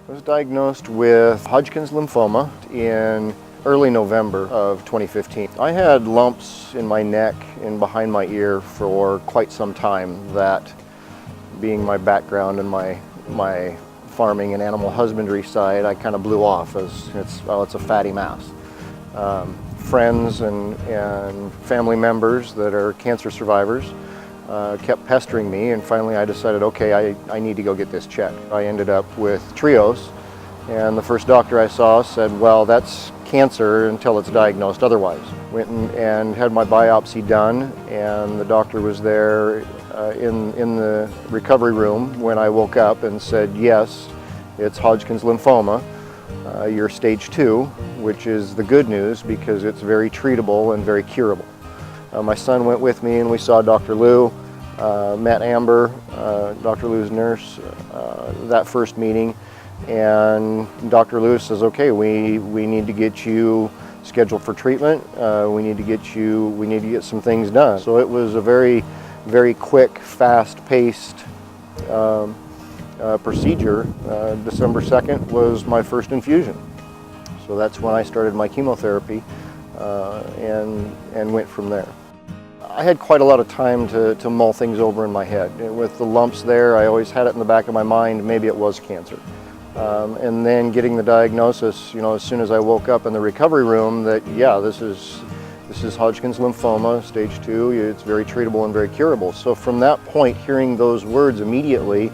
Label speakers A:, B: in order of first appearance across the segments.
A: I was diagnosed with Hodgkin's lymphoma in early November of 2015. I had lumps in my neck and behind my ear for quite some time. That being my background and my farming and animal husbandry side, I kind of blew off as it's a fatty mass. Friends and family members that are cancer survivors kept pestering me, and finally I decided, okay, I need to go get this checked. I ended up with trios, and the first doctor I saw said, well, that's cancer until it's diagnosed otherwise. Went and had my biopsy done, and the doctor was there in the recovery room when I woke up and said, yes, it's Hodgkin's lymphoma. You're stage 2, which is the good news because it's very treatable and very curable. My son went with me and we saw Dr. Lou, met Amber, Dr. Lou's nurse, that first meeting, and Dr. Lou says, okay, we need to get you scheduled for treatment. We need to get some things done. So it was a very, very quick, fast-paced procedure. December 2nd was my first infusion. So that's when I started my chemotherapy and went from there. I had quite a lot of time to mull things over in my head. With the lumps there, I always had it in the back of my mind, maybe it was cancer. And then getting the diagnosis, as soon as I woke up in the recovery room, that yeah, this is Hodgkin's lymphoma, stage 2, it's very treatable and very curable. So from that point, hearing those words immediately,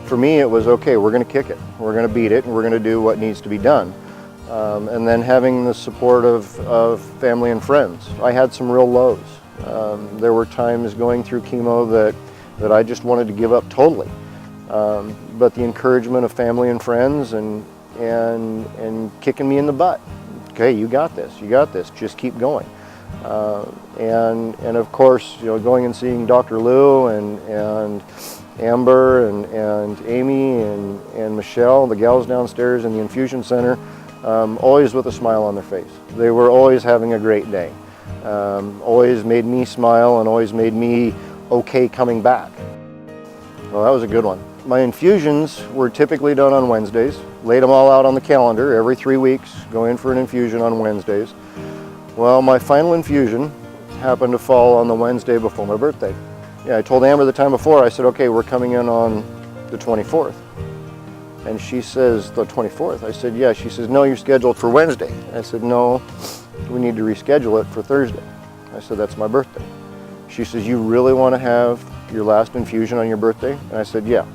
A: for me it was okay, we're going to kick it, we're going to beat it, and we're going to do what needs to be done. And then having the support of family and friends. I had some real lows. There were times going through chemo that I just wanted to give up totally. But the encouragement of family and friends and kicking me in the butt. Okay, you got this, just keep going. And of course, going and seeing Dr. Lou and Amber and Amy and Michelle, the gals downstairs in the infusion center, always with a smile on their face. They were always having a great day. Always made me smile and always made me okay coming back. Well, that was a good one. My infusions were typically done on Wednesdays. Laid them all out on the calendar every 3 weeks, go in for an infusion on Wednesdays. Well, my final infusion happened to fall on the Wednesday before my birthday. Yeah, I told Amber the time before, I said, okay, we're coming in on the 24th. And she says, the 24th? I said, yeah. She says, no, you're scheduled for Wednesday. I said, no, we need to reschedule it for Thursday. I said, that's my birthday. She says, you really want to have your last infusion on your birthday? And I said, yeah.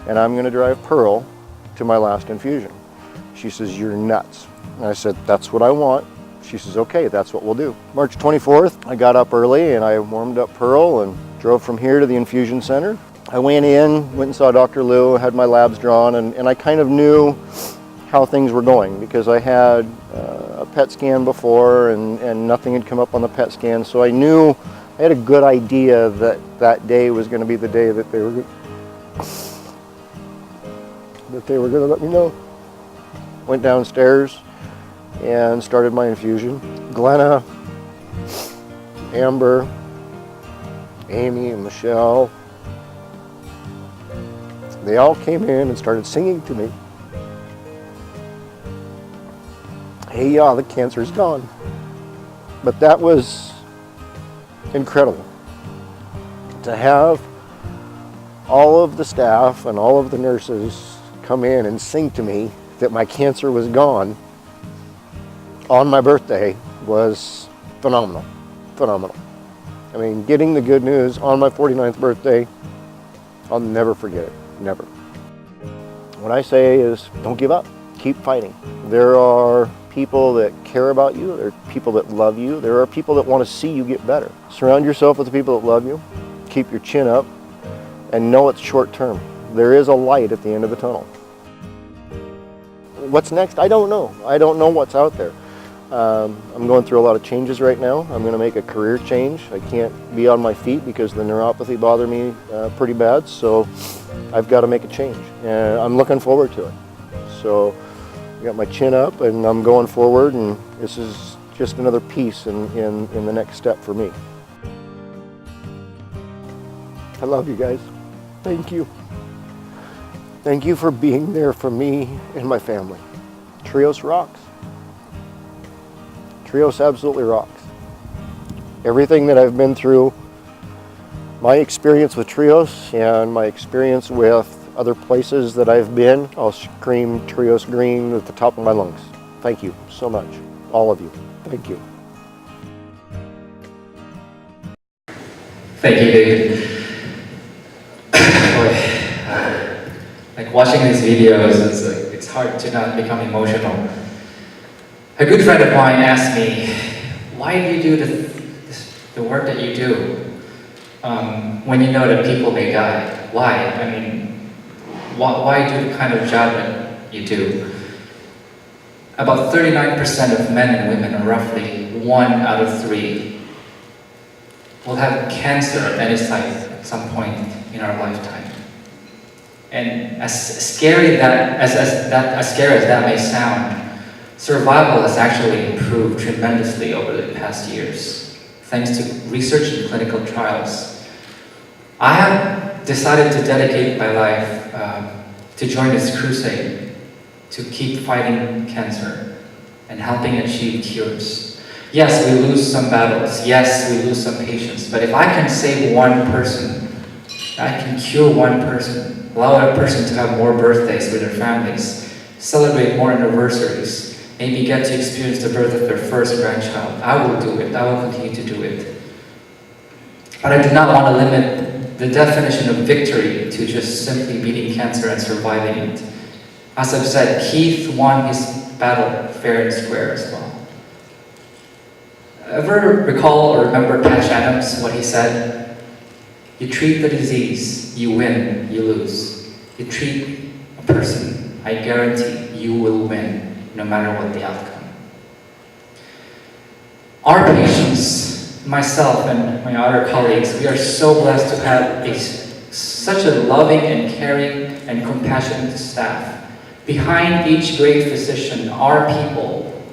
A: And I'm going to drive Pearl to my last infusion. She says, you're nuts. And I said, that's what I want. She says, okay, that's what we'll do. March 24th, I got up early and I warmed up Pearl and drove from here to the infusion center. I went and saw Dr. Lou, had my labs drawn, and I kind of knew how things were going because I had a PET scan before and nothing had come up on the PET scan, so I knew, I had a good idea that that day was going to be the day that they were going to let me know. Went downstairs and started my infusion. Glenna, Amber, Amy, and Michelle, they all came in and started singing to me. Hey, yeah, the cancer's gone. But that was incredible. To have all of the staff and all of the nurses come in and sing to me that my cancer was gone on my birthday was phenomenal, phenomenal. I mean, getting the good news on my 49th birthday, I'll never forget it, never. What I say is, don't give up, keep fighting. There are people that care about you, there are people that love you, there are people that want to see you get better. Surround yourself with the people that love you, keep your chin up, and know it's short term. There is a light at the end of the tunnel. What's next? I don't know. I don't know what's out there. I'm going through a lot of changes right now. I'm going to make a career change. I can't be on my feet because the neuropathy bothered me pretty bad, so I've got to make a change. And I'm looking forward to it. So I got my chin up and I'm going forward, and this is just another piece in the next step for me. I love you guys. Thank you. Thank you for being there for me and my family. Trios rocks. Trios absolutely rocks. Everything that I've been through, my experience with Trios and my experience with other places that I've been, I'll scream Trios Green at the top of my lungs. Thank you so much, all of you. Thank you.
B: Thank you, David. Like watching these videos, it's hard to not become emotional. A good friend of mine asked me, why do you do the work that you do when you know that people may die? Why? I mean, why do the kind of job that you do? About 39% of men and women, or roughly 1 out of 3, will have cancer of any type at some point in our lifetime. And as scary as that may sound, survival has actually improved tremendously over the past years, thanks to research and clinical trials. I have decided to dedicate my life to join this crusade, to keep fighting cancer and helping achieve cures. Yes, we lose some battles. Yes, we lose some patients. But if I can save one person, I can cure one person, allow a person to have more birthdays with their families, celebrate more anniversaries, maybe get to experience the birth of their first grandchild, I will do it. I will continue to do it. But I do not want to limit the definition of victory to just simply beating cancer and surviving it. As I've said, Keith won his battle fair and square as well. Ever recall or remember Patch Adams, what he said? You treat the disease, you win, you lose. You treat a person, I guarantee you will win, no matter what the outcome. Our patients, myself and my other colleagues, we are so blessed to have such a loving and caring and compassionate staff. Behind each great physician are people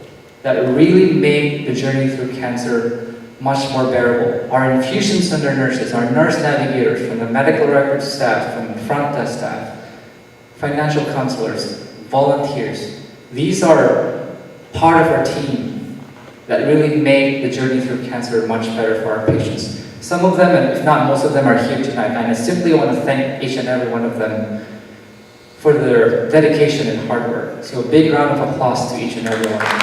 B: that really make the journey through cancer much more bearable. Our infusion center nurses, our nurse navigators, from the medical records staff, from the front desk staff, financial counselors, volunteers. These are part of our team that really make the journey through cancer much better for our patients. Some of them, and if not most of them, are here tonight, and I simply want to thank each and every one of them for their dedication and hard work. So a big round of applause to each and every one of them.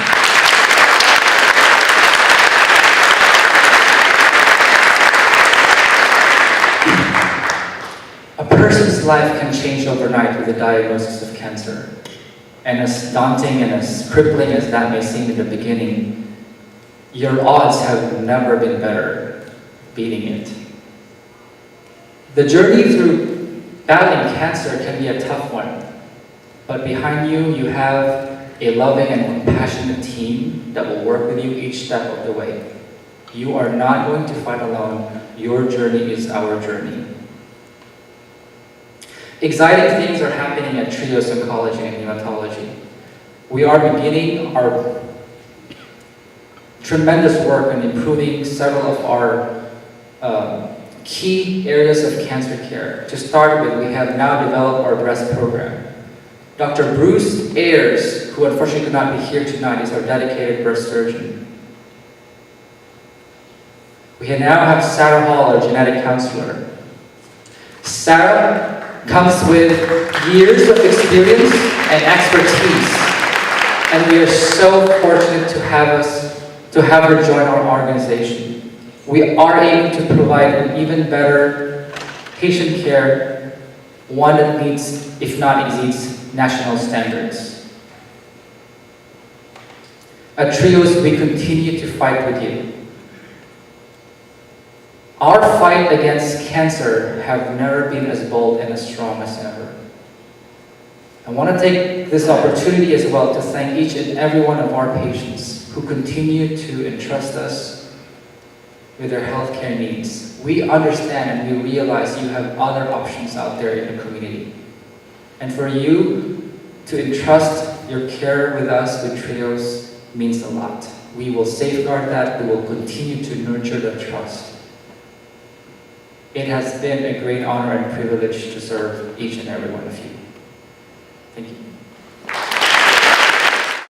B: A person's life can change overnight with a diagnosis of cancer. And as daunting and as crippling as that may seem in the beginning, your odds have never been better beating it. The journey through battling cancer can be a tough one, but behind you, you have a loving and compassionate team that will work with you each step of the way. You are not going to fight alone. Your journey is our journey. Exciting things are happening at Trios Oncology and Hematology. We are beginning our tremendous work in improving several of our key areas of cancer care. To start with, we have now developed our breast program. Dr. Bruce Ayers, who unfortunately could not be here tonight, is our dedicated breast surgeon. We now have Sarah Hall, our genetic counselor. Sarah comes with years of experience and expertise, and we are so fortunate to have her join our organization. We are aiming to provide an even better patient care, one that meets, if not exceeds, national standards. At Trios, we continue to fight with you. Our fight against cancer have never been as bold and as strong as ever. I want to take this opportunity as well to thank each and every one of our patients who continue to entrust us with their healthcare needs. We understand and we realize you have other options out there in the community. And for you to entrust your care with us, with Trios, means a lot. We will safeguard that. We will continue to nurture the trust. It has been a great honor and privilege to serve each and every one of you. Thank you.